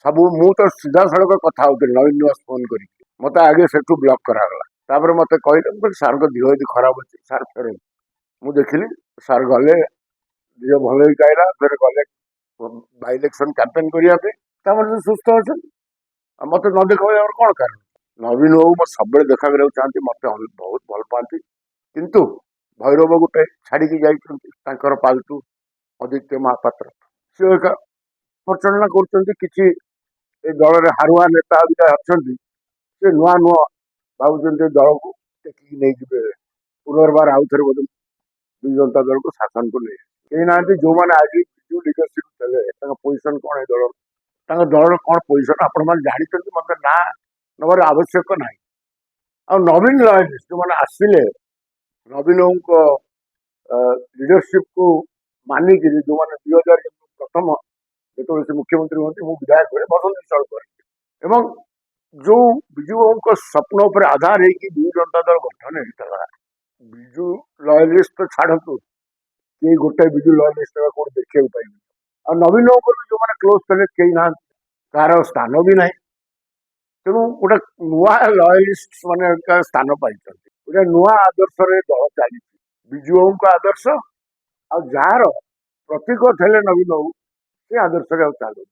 सब मु तो सीधा सड़क कथा होती नवीन निवास फोन कर मत आगे से ब्लॉक कराला तापर मत कहले सार को दिह यदि खराब अच्छे सार फेर मु देखिली सार गले दिह भल कहला फिर गले बाई इलेक्शन कैंपेन करने सुस्थ अच्छा मत न देख कौन कारण नवीन बाबू मत सब देखा करा चाहती मत बहुत भल पाती किंतु भैरव गोटे छाड़ी जाकर पालतू आदित्य महापात्र सी एक परिचालना कर दल में हारुआ नेता अच्छा से नुआ नुआ भावुं दल को टेकिक नहीं जी पुनर्बार आउ थे बोध विजु जनता दल को शासन को नहीं कहीं ना जो मैंने आज विजु लिडरशिप थे पोजिशन कौन है दल दल कौन पोजिशन आपण मैंने जानते मत ना नवर आवश्यक ना आ नवीन लॉयलिस्ट जो मैंने आसिले नवीन लिडरशिप को मानिक जो मैंने 2000 प्रथम जो से मुख्यमंत्री हमें मु विधायक हुए बसंत विश्वाल कर जो विजु बाबू स्वप्न पर आधार है कि विजु जनता दल गठन होता विजु लॉयलिस्ट तो छाड़ू कि गोटे विजु लॉयलिस्ट कौन देखा पाइबे आ नवीन बाबू जो मैंने क्लोज थे कहीं ना कार स्थान भी ना तेणु गोटे नुआ लॉयलिस्ट मान स्थान पाई गोटे नुआ आदर्श दल चली विजु बाबू आदर्श आ जार प्रतीक थे नवीन बाबू से आदर्श चलू